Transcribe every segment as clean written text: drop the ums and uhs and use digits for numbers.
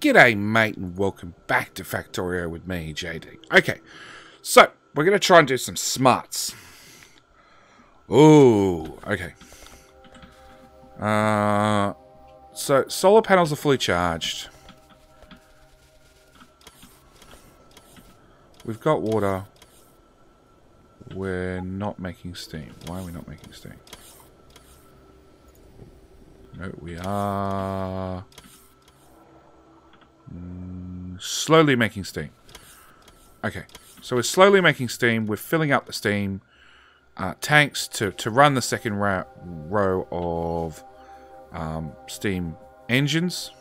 G'day, mate, and welcome back to Factorio with me, JD. Okay, so we're going to try and do some smarts. Ooh, okay. So solar panels are fully charged. We've got water. We're not making steam. Why are we not making steam? No, we are slowly making steam. Okay, so we're slowly making steam. We're filling up the steam tanks to run the second row of steam engines.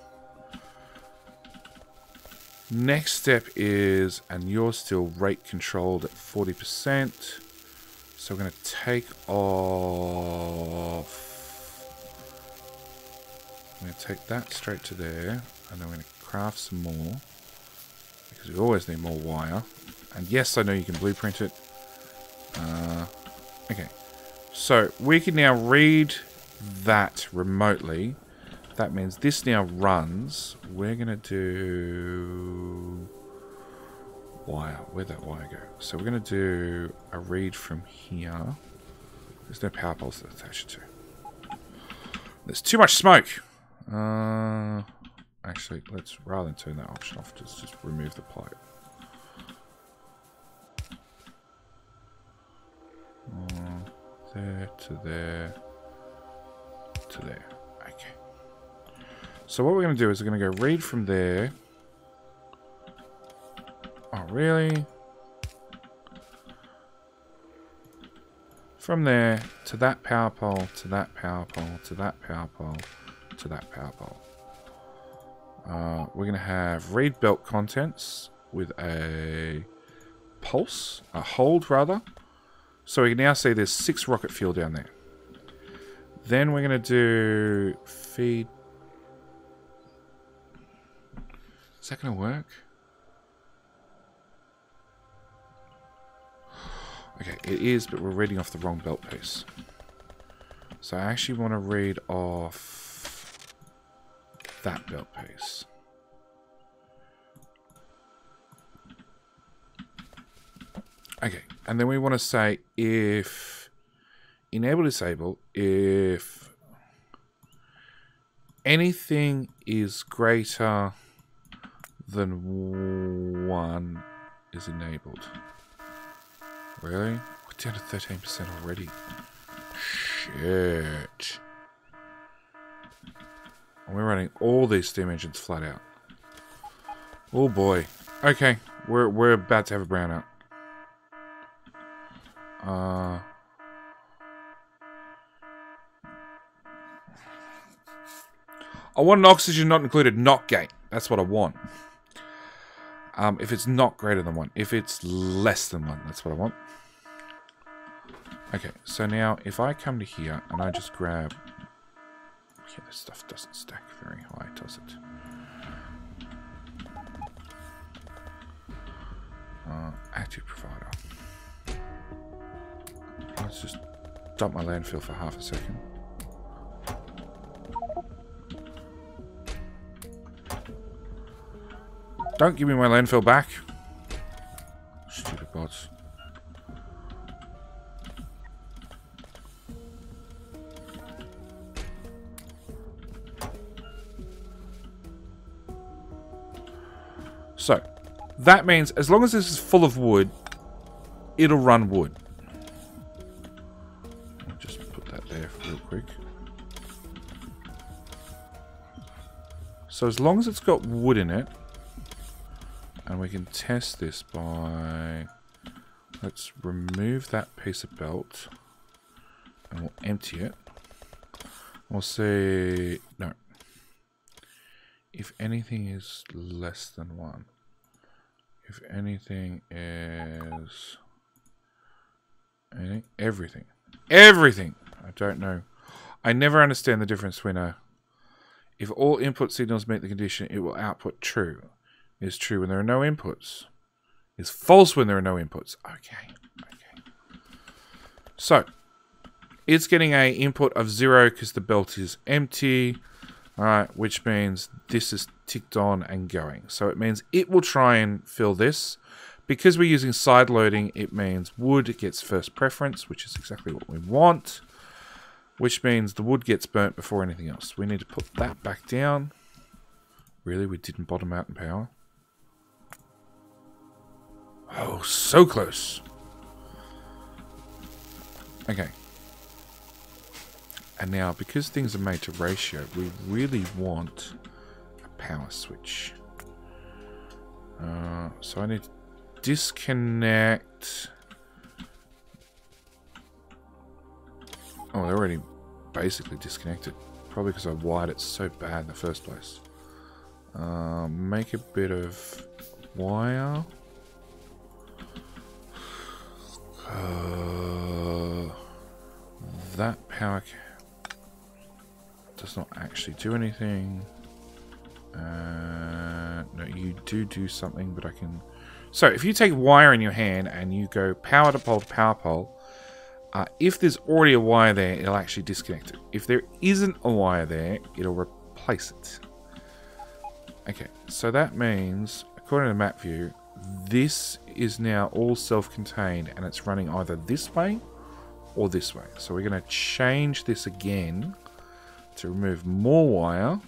Next step is, and you're still rate controlled at 40%. So we're going to take off. I'm going to take that straight to there, and then we're going to craft some more, because we always need more wire. And yes, I know you can blueprint it. Okay, so we can now read that remotely. That means this now runs. We're going to do wire. Where'd that wire go? So we're going to do a read from here. There's no power poles to attach it to. There's too much smoke. Actually, let's, rather than turn that option off, just remove the pipe. There to there to there. Okay. So what we're going to do is we're going to go read from there. Oh, really? From there to that power pole, to that power pole, to that power pole, to that power pole. We're going to have read belt contents with a pulse, a hold rather. So we can now see there's 6 rocket fuel down there. Then we're going to do feed. Is that going to work? Okay, it is, but we're reading off the wrong belt piece. So I actually want to read off that belt piece. Okay, and then we want to say if enable disable, if anything is greater than 1 is enabled. Really? We're down to 13% already. Shit. And we're running all these steam engines flat out. Oh boy. Okay, we're about to have a brownout. I want an oxygen not included knock gate. That's what I want. If it's not greater than 1. If it's less than 1, that's what I want. Okay, so now if I come to here and I just grab... Yeah, this stuff doesn't stack very high, does it? Active provider. Let's just dump my landfill for half a second. Don't give me my landfill back. Stupid bots. So, that means as long as this is full of wood, it'll run wood. I'll just put that there real quick. So as long as it's got wood in it, and we can test this by, let's remove that piece of belt and we'll empty it. We'll see, no. If anything is less than 1. If anything is everything. Everything! I don't know. I never understand the difference between if all input signals meet the condition, it will output true. Is true when there are no inputs. Is false when there are no inputs. Okay. Okay. So, it's getting a input of 0 because the belt is empty. Alright, which means this is ticked on and going. So it means it will try and fill this. Because we're using side loading, it means wood gets first preference, which is exactly what we want. Which means the wood gets burnt before anything else. We need to put that back down. Really? We didn't bottom out in power? Oh, so close. Okay. And now, because things are made to ratio, we really want a power switch. So I need to disconnect. Oh, they're already basically disconnected. Probably because I wired it so bad in the first place. Make a bit of wire. That power does not actually do anything. No, you do something, but I can... So, if you take wire in your hand and you go power to power pole, if there's already a wire there, it'll actually disconnect it. If there isn't a wire there, it'll replace it. Okay, so that means, according to the map view, this is now all self-contained and it's running either this way or this way. So we're going to change this again to remove more wire.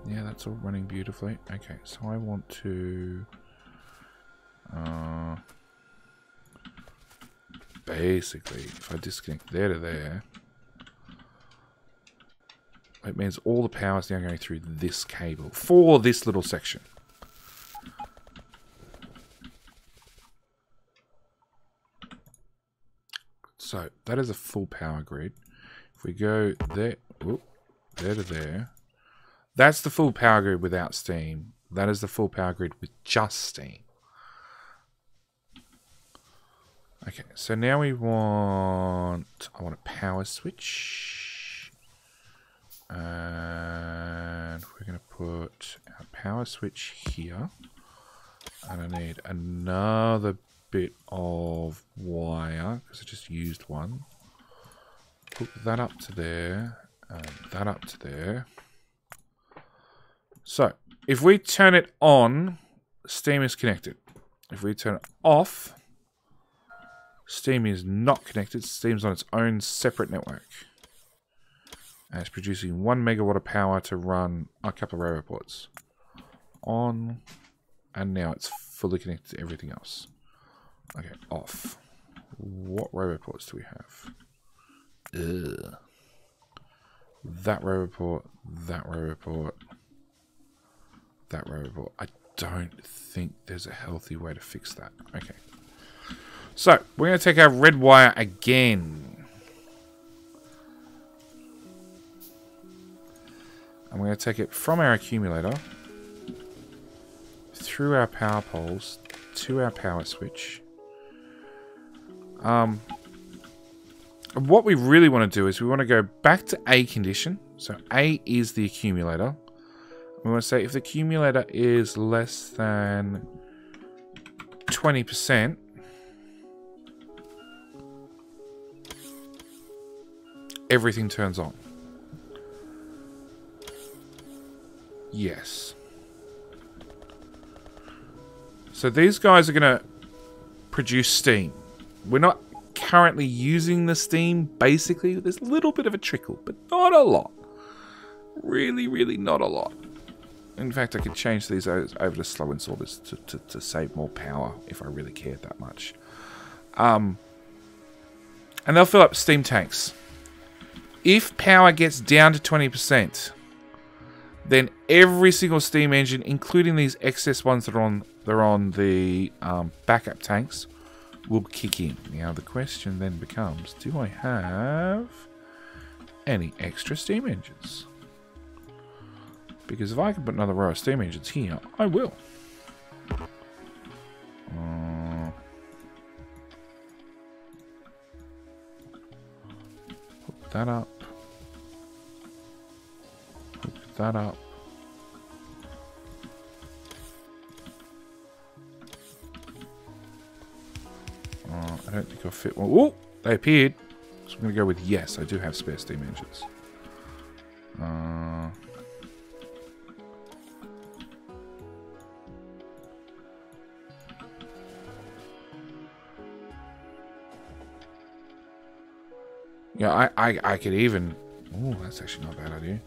Yeah, that's all running beautifully. Okay, so I want to... basically, if I disconnect there to there, it means all the power is now going through this cable for this little section. So, that is a full power grid. If we go there, whoop, there to there, that's the full power grid without steam. That is the full power grid with just steam. Okay, so now I want a power switch. And we're going to put our power switch here. And I need another bit of wire, because I just used one. Put that up to there, and that up to there. So, if we turn it on, steam is connected. If we turn it off, steam is not connected. Steam's on its own separate network. And it's producing 1 megawatt of power to run a couple of rail reports. On. And now it's fully connected to everything else. Okay, off. What rail reports do we have? Ugh. That rail report. That rail report. That rail report. I don't think there's a healthy way to fix that. Okay. So, we're going to take our red wire again. And we're going to take it from our accumulator through our power poles to our power switch. What we really want to do is we want to go back to A condition. So A is the accumulator. We want to say if the accumulator is less than 20%, everything turns on. Yes. So these guys are going to produce steam. We're not currently using the steam, basically. There's a little bit of a trickle, but not a lot. Really, really not a lot. In fact, I could change these over to slow installers to save more power if I really cared that much. And they'll fill up steam tanks. If power gets down to 20%, then every single steam engine, including these excess ones that are on the backup tanks, will kick in. Now the question then becomes, do I have any extra steam engines? Because if I can put another row of steam engines here, I will. Hook that up. Hook that up. I don't think I'll fit one. Oh, they appeared. So I'm going to go with yes, I do have spare steam engines. Yeah, I could even... Oh, that's actually not a bad idea.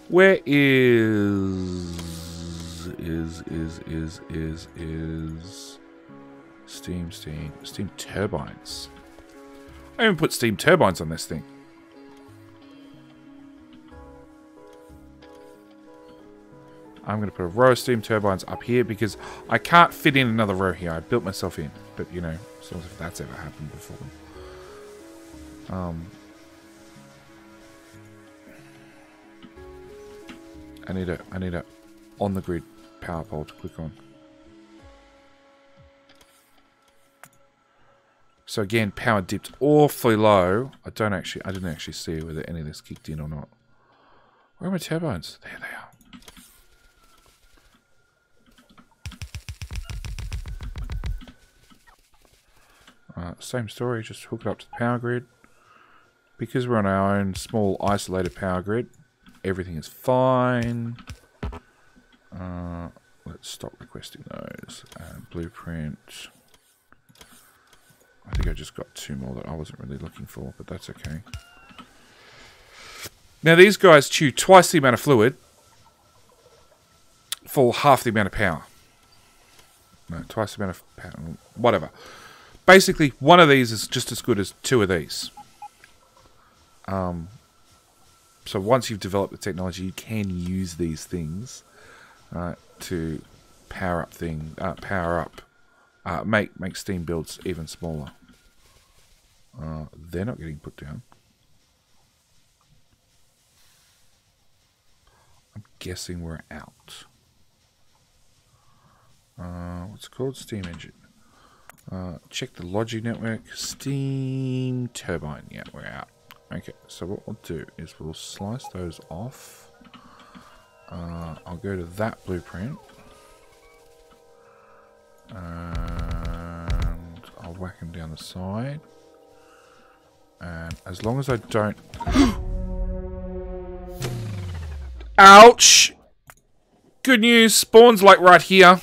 Where is steam turbines? I even put steam turbines on this thing. I'm going to put a row of steam turbines up here because I can't fit in another row here. I built myself in, but you know, as long as if that's ever happened before. I need a on the grid power pole to click on. So again, power dipped awfully low. I didn't actually see whether any of this kicked in or not. Where are my turbines? There they are. Same story, just hook it up to the power grid. Because we're on our own small isolated power grid, everything is fine. Let's stop requesting those. Blueprint. I think I just got 2 more that I wasn't really looking for, but that's okay. Now these guys chew twice the amount of fluid for half the amount of power. No, twice the amount of power. Whatever. Basically, one of these is just as good as 2 of these. So once you've developed the technology, you can use these things to power up make steam builds even smaller. They're not getting put down. I'm guessing we're out. What's it called? Steam engine. Check the logic network. Steam turbine. Yeah, we're out. Okay, so what we'll do is we'll slice those off. I'll go to that blueprint. And I'll whack them down the side. And as long as I don't... Ouch! Good news, spawn's like right here.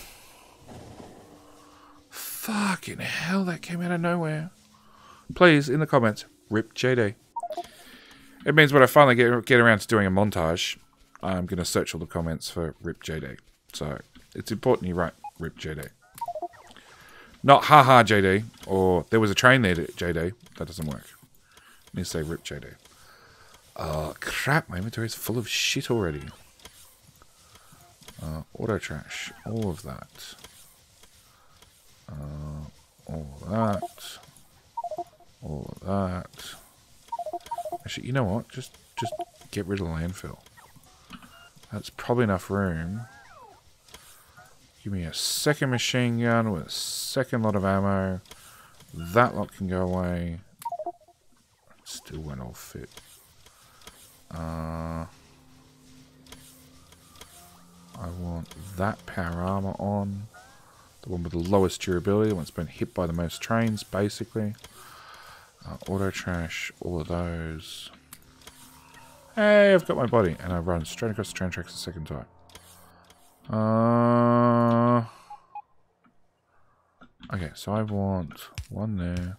Fucking hell, that came out of nowhere. Please, in the comments, rip JD. It means when I finally get around to doing a montage, I'm going to search all the comments for rip JD. So, it's important you write rip JD. Not haha JD, or there was a train there JD. That doesn't work. It needs to say rip JD. Oh, crap, my inventory is full of shit already. Auto trash, all of that. All of that. All of that. Actually, you know what? Just get rid of the landfill. That's probably enough room. Give me a second machine gun with a second lot of ammo. That lot can go away. Still won't all fit. I want that power armor on. The one with the lowest durability, the one that's been hit by the most trains, basically. Auto trash, all of those. Hey, I've got my body, and I run straight across the train tracks the second time. Okay, so I want one there,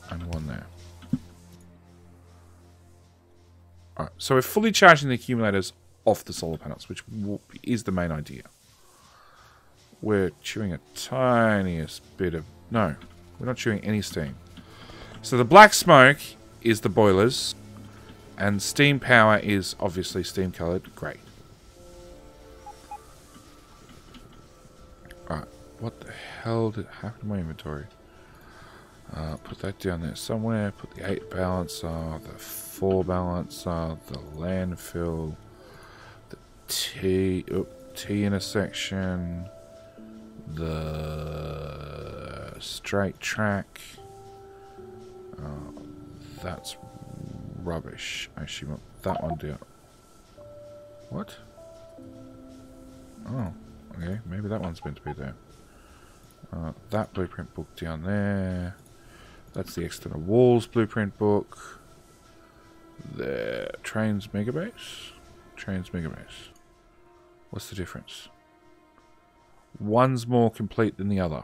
and one there. Alright, so we're fully charging the accumulators off the solar panels, which is the main idea. We're chewing a tiniest bit of... No, we're not chewing any steam. So the black smoke is the boilers, and steam power is obviously steam coloured. Great. Alright, what the hell did happen to my inventory? Put that down there somewhere. Put the 8 balancer, the 4 balancer, the landfill, the T intersection, the straight track. That's rubbish. I actually want that one down. What? Oh, okay. Maybe that one's meant to be there. That blueprint book down there. That's the external walls blueprint book. There. Trains Megabase. Trains Megabase. What's the difference? One's more complete than the other.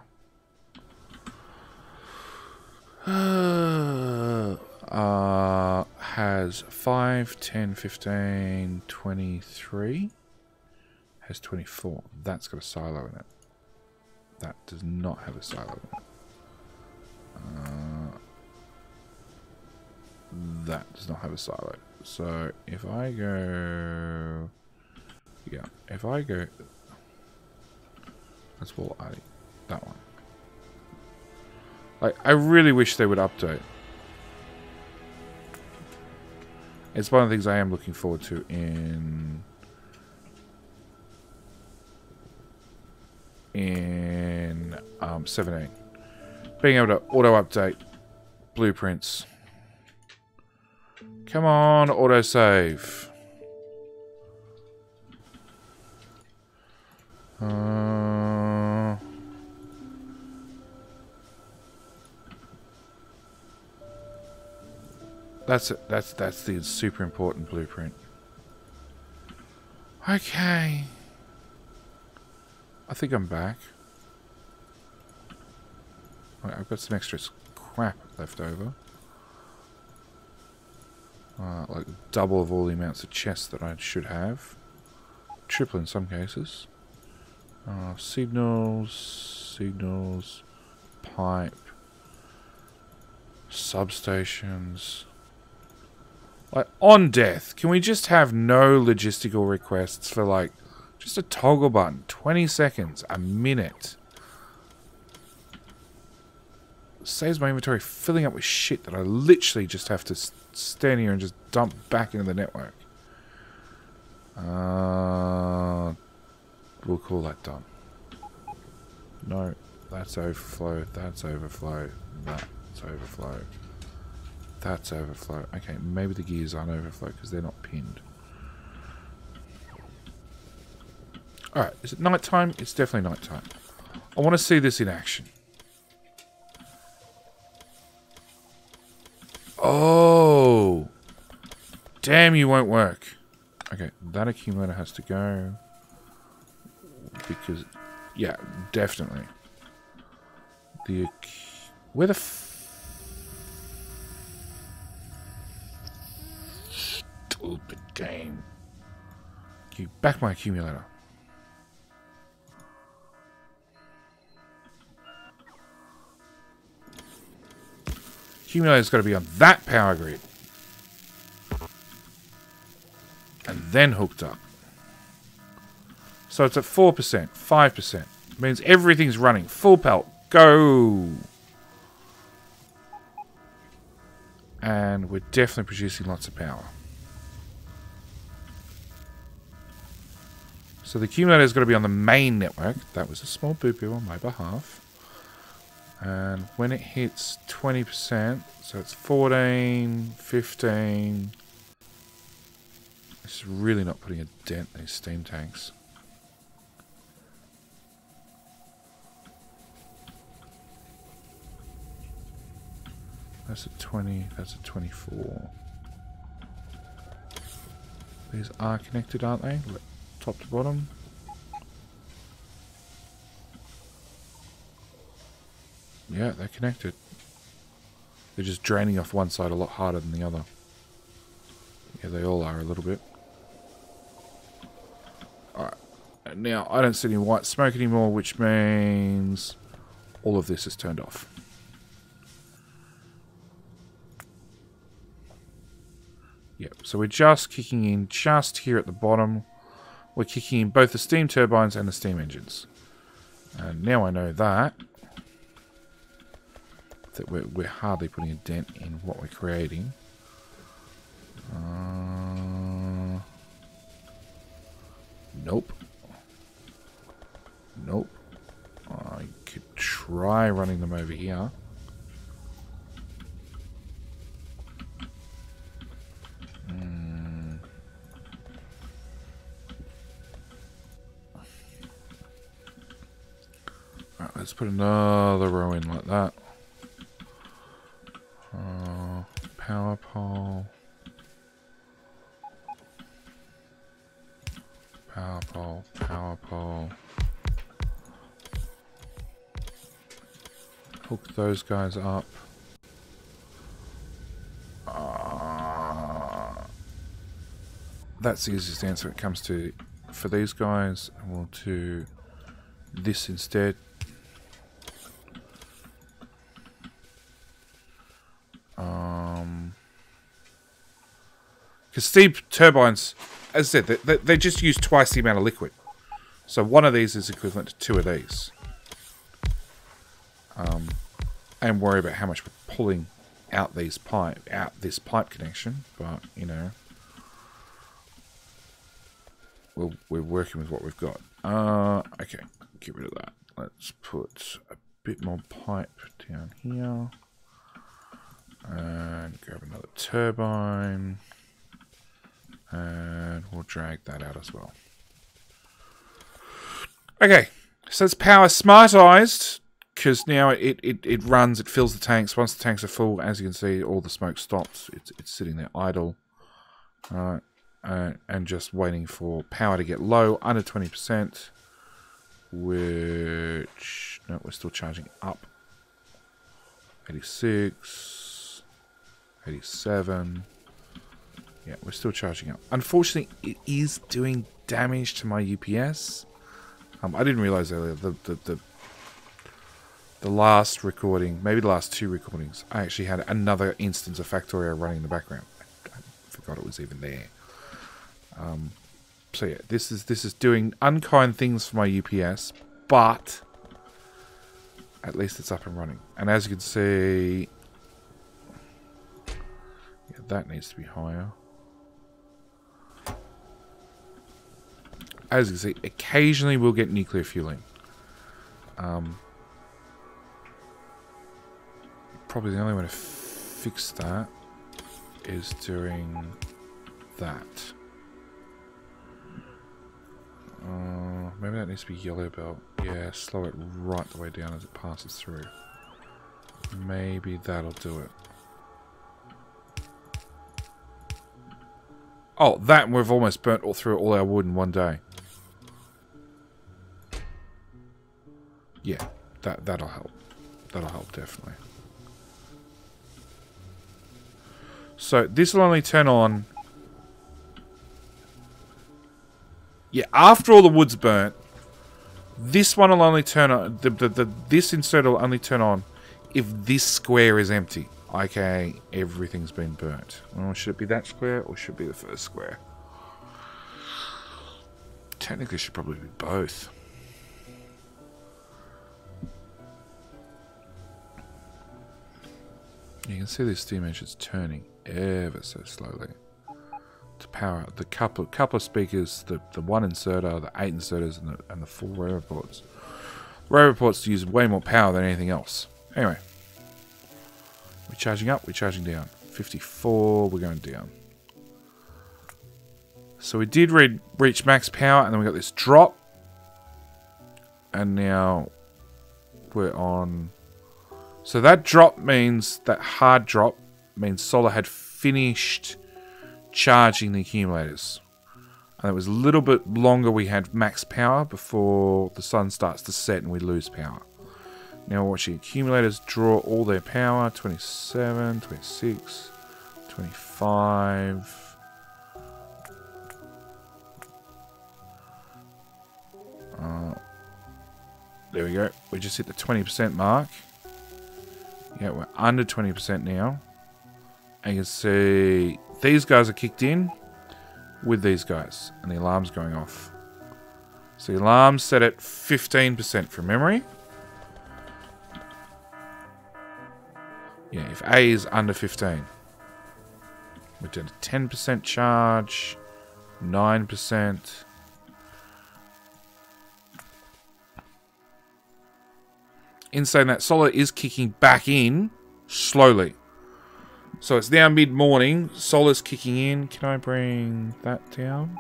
Has 5, 10, 15, 23. Has 24. That's got a silo in it. That does not have a silo in it. That does not have a silo. So if I go... Yeah, if I go... That's wall alley. That one. Like, I really wish they would update. It's one of the things I am looking forward to in 17. Being able to auto-update blueprints. Come on, autosave. That's it. That's the super important blueprint. Okay. I think I'm back. Right, I've got some extra crap left over. Like double of all the amounts of chests that I should have. Triple in some cases. Signals, pipe, substations. Like, on death, can we just have no logistical requests for, like, just a toggle button? 20 seconds, a minute. Saves my inventory filling up with shit that I literally just have to stand here and just dump back into the network. We'll call that done. No, that's overflow, that's overflow, that's overflow. That's overflow. Okay, maybe the gears aren't overflow because they're not pinned. Alright, is it nighttime? It's definitely nighttime. I want to see this in action. Oh! Damn, you won't work. Okay, that accumulator has to go. Because, yeah, definitely. Where the stupid game. You back my accumulator. Accumulator's got to be on that power grid. And then hooked up. So it's at 4%, 5%. Means everything's running. Full pelt. Go! And we're definitely producing lots of power. So the accumulator's got to be on the main network. That was a small boo-boo on my behalf. And when it hits 20%, so it's 14, 15... It's really not putting a dent in these steam tanks. That's a 20, that's a 24. These are connected, aren't they? Top to bottom. Yeah, they're connected. They're just draining off one side a lot harder than the other. Yeah, they all are a little bit. Alright. Now, I don't see any white smoke anymore, which means all of this is turned off. Yep, so we're just kicking in just here at the bottom. We're kicking in both the steam turbines and the steam engines. And now I know that we're hardly putting a dent in what we're creating. Nope. Nope. I could try running them over here. Alright, let's put another row in like that. Power pole. Power pole, power pole. Hook those guys up. That's the easiest answer it comes to for these guys. We'll do this instead. Because steam turbines, as I said, they just use twice the amount of liquid. So one of these is equivalent to two of these. And worry about how much we're pulling out this pipe connection, but you know, we're working with what we've got. Okay, get rid of that. Let's put a bit more pipe down here, and grab another turbine, and we'll drag that out as well. Okay, so it's power smartized. Because now it runs, it fills the tanks. Once the tanks are full, as you can see, all the smoke stops. It's sitting there idle. And just waiting for power to get low, under 20%. Which, no, we're still charging up. 86. 87. Yeah, we're still charging up. Unfortunately, it is doing damage to my UPS. I didn't realize earlier, the last recording, maybe the last two recordings, I actually had another instance of Factorio running in the background. I forgot it was even there. So yeah, this is doing unkind things for my UPS, but at least it's up and running. And as you can see, yeah, that needs to be higher. As you can see, occasionally we'll get nuclear fueling. Probably the only way to fix that is doing that. Maybe that needs to be yellow belt. Yeah, slow it right the way down as it passes through. Maybe that'll do it. Oh, that, and we've almost burnt through all our wood in one day. Yeah, that'll help. That'll help, definitely. So this will only turn on. Yeah, after all the wood's burnt, this one will only turn on. This insert will only turn on if this square is empty. Okay, everything's been burnt. Well, should it be that square or should it be the first square? Technically, it should probably be both. You can see this steam engine's turning ever so slowly to power up the couple of speakers, the one inserter, the 8 inserters, and the 4 rotor ports. Rotor ports use way more power than anything else. Anyway, we're charging up, we're charging down. 54, we're going down. So we did reach max power, and then we got this drop, and now we're on. So that drop means, that hard drop means solar had finished charging the accumulators. And it was a little bit longer we had max power before the sun starts to set and we lose power. Now we're watching accumulators draw all their power. 27, 26, 25. There we go. We just hit the 20% mark. Yeah, we're under 20% now. And you can see these guys are kicked in with these guys. And the alarm's going off. So the alarm's set at 15% from memory. Yeah, if A is under 15. We're doing a 10% charge. 9%. In saying that, solar is kicking back in slowly. So it's now mid-morning. Solar's kicking in. Can I bring that down?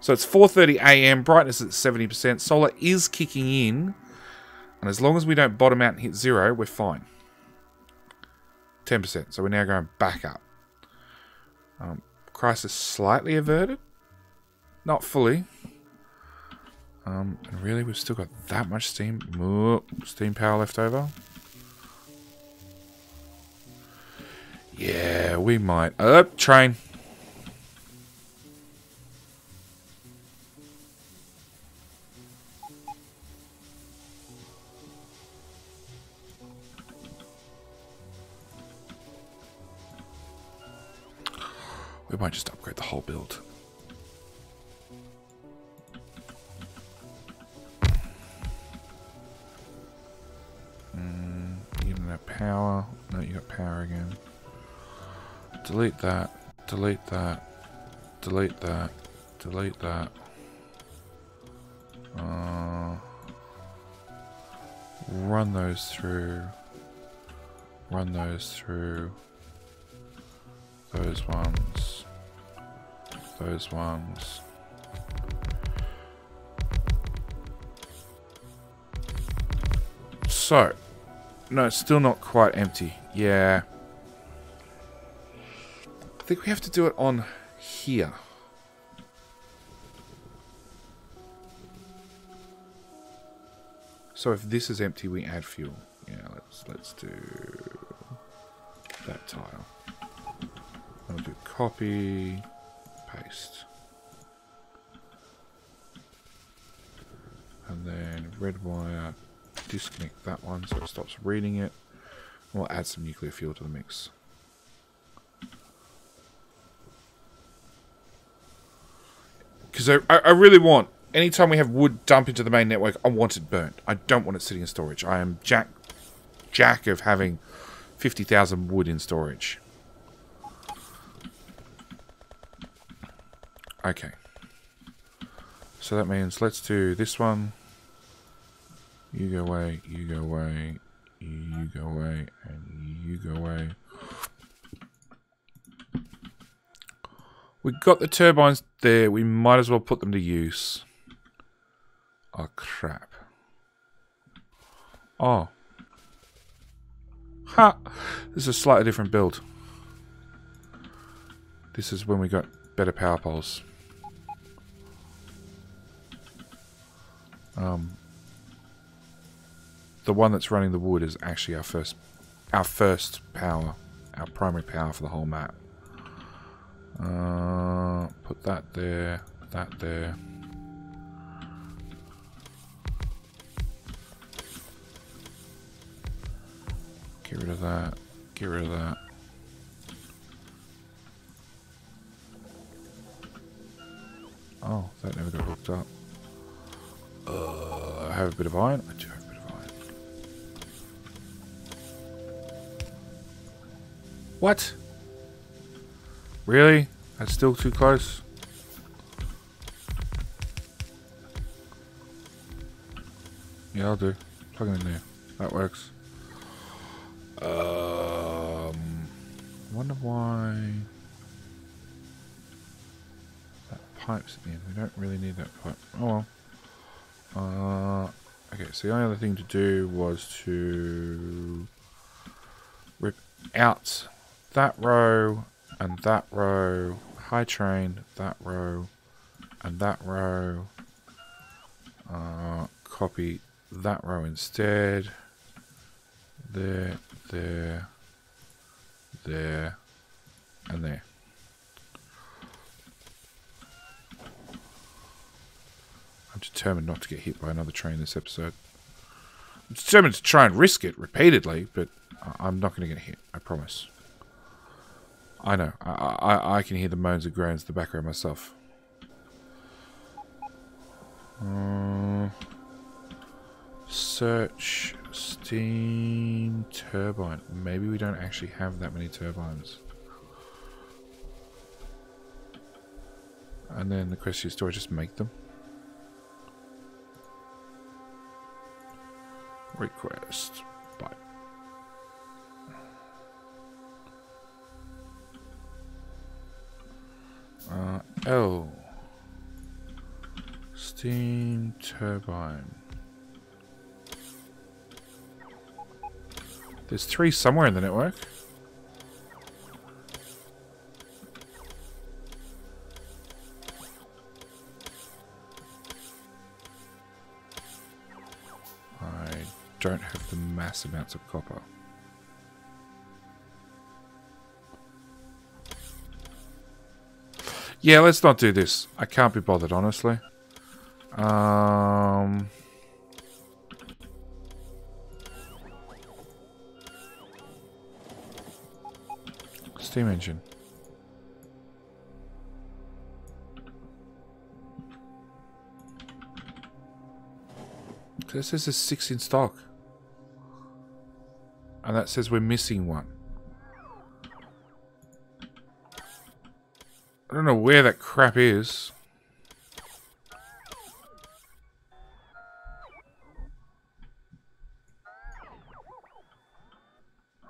So it's 4:30 AM. Brightness is at 70%. Solar is kicking in. And as long as we don't bottom out and hit 0, we're fine. 10%. So we're now going back up. Crisis slightly averted. Not fully. And really, we've still got that much steam power left over. Yeah, we might. Train. We might just upgrade the whole build. You don't have power. No, you got power again. Delete that. Delete that. Delete that. Delete that. Run those through. Run those through. Those ones. Those ones. So, no, it's still not quite empty. Yeah. I think we have to do it on here. So if this is empty, we add fuel. Yeah, let's do that tile. I'll do copy, paste. And then red wire, disconnect that one so it stops reading it. And we'll add some nuclear fuel to the mix. Because I really want, anytime we have wood dump into the main network, I want it burnt. I don't want it sitting in storage. I am jack of having 50,000 wood in storage. Okay. So that means let's do this one. You go away, you go away, you go away, and you go away. We got the turbines there. We might as well put them to use. Oh, crap. Oh. Ha! This is a slightly different build. This is when we got better power poles. The one that's running the wood is actually our first power, our primary power for the whole map. Put that there, that there. Get rid of that, get rid of that. Oh, that never got hooked up. I have a bit of iron. I do have a bit of iron. What? Really? That's still too close? Yeah, I'll do. Plug it in there. That works. Wonder why that pipe's at the end. We don't really need that pipe. Oh well. Okay, so the only other thing to do was to rip out that row and that row, high train, that row and that row. Copy that row instead. There, there, there, and there. I'm determined not to get hit by another train this episode. I'm determined to try and risk it repeatedly, but I'm not going to get hit, I promise. I know, I can hear the moans and groans in the background myself. Search steam turbine. Maybe we don't actually have that many turbines. And then the question is, do I just make them? Request. Bye. L. Steam turbine. There's 3 somewhere in the network. don't have the mass amounts of copper. Yeah, let's not do this. I can't be bothered, honestly. Steam engine. This says there's 6 in stock. And that says we're missing one. I don't know where that crap is.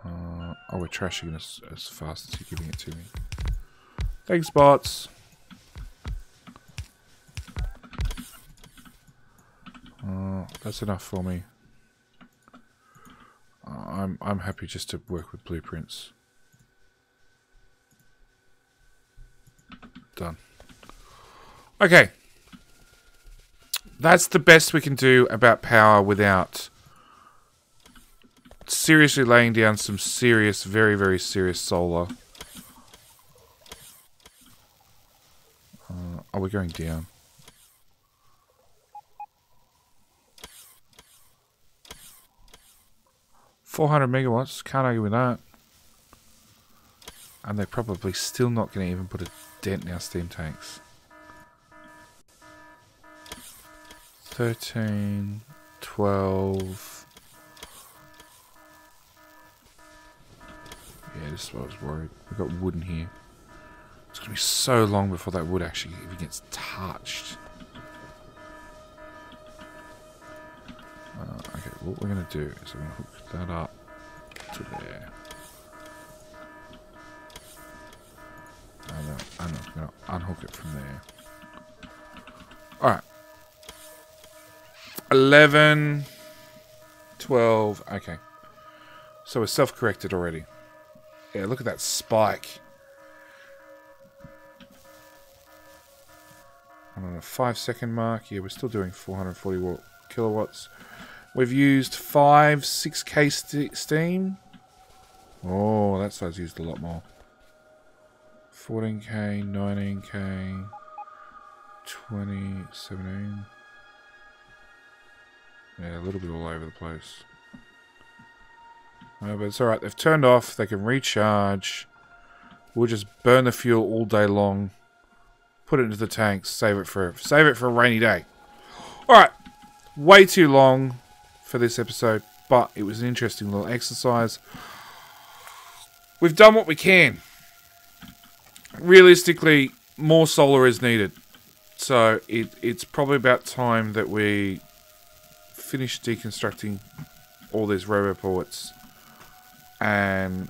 Oh, we're trashing it as fast as you're giving it to me. Thanks, bots. That's enough for me. I'm happy just to work with blueprints. Done. Okay. That's the best we can do about power without seriously laying down some serious, very, very serious solar. Oh, we're going down. $400 megawatts, can't argue with that. And they're probably still not going to even put a dent in our steam tanks. 13, 12. Yeah, this is what I was worried. We've got wood in here. It's going to be so long before that wood actually even gets touched. Okay, what we're going to do is we're going to hook that up to there. And I'm going to unhook it from there. Alright. 11, 12, okay. So we're self-corrected already. Yeah, look at that spike. And on a 5-second mark, yeah, we're still doing 440 kilowatts. We've used 6k steam. Oh, that side's used a lot more. 14k, 19k, 20, 17. Yeah, a little bit all over the place. But it's alright, they've turned off, they can recharge. We'll just burn the fuel all day long. Put it into the tanks, save it for a rainy day. Alright, way too long for this episode, but it was an interesting little exercise. We've done what we can. Realistically, more solar is needed. So it's probably about time that we finish deconstructing all these roboports and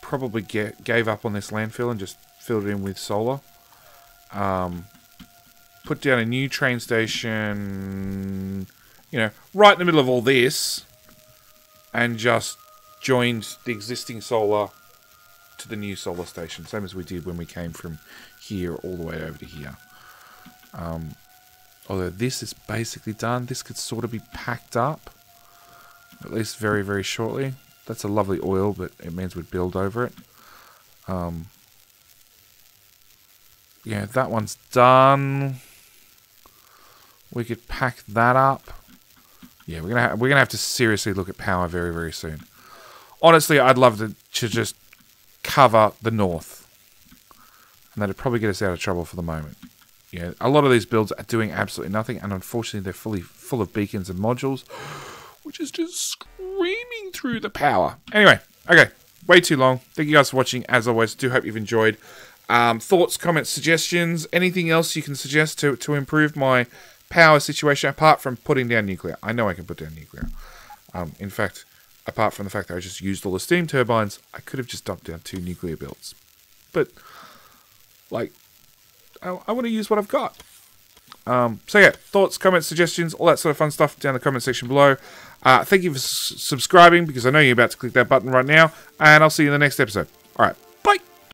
probably gave up on this landfill and just filled it in with solar. Put down a new train station, you know, right in the middle of all this, and just joined the existing solar to the new solar station, same as we did when we came from here all the way over to here. Although this is basically done, this could sort of be packed up, at least very, very shortly. That's a lovely oil, but it means we'd build over it. Yeah, that one's done. We could pack that up. Yeah, we're gonna have to seriously look at power very, very soon. Honestly, I'd love to just cover the north, and that'd probably get us out of trouble for the moment. Yeah, a lot of these builds are doing absolutely nothing, and unfortunately, they're full of beacons and modules, which is just screaming through the power. Anyway, okay, way too long. Thank you guys for watching. As always, do hope you've enjoyed. Thoughts, comments, suggestions, anything else you can suggest to improve my power situation apart from putting down nuclear. I know I can put down nuclear. In fact, apart from the fact that I just used all the steam turbines, I could have just dumped down 2 nuclear builds. But, like, I want to use what I've got. So yeah, thoughts, comments, suggestions, all that sort of fun stuff down in the comment section below. Thank you for subscribing, because I know you're about to click that button right now, and I'll see you in the next episode. Alright.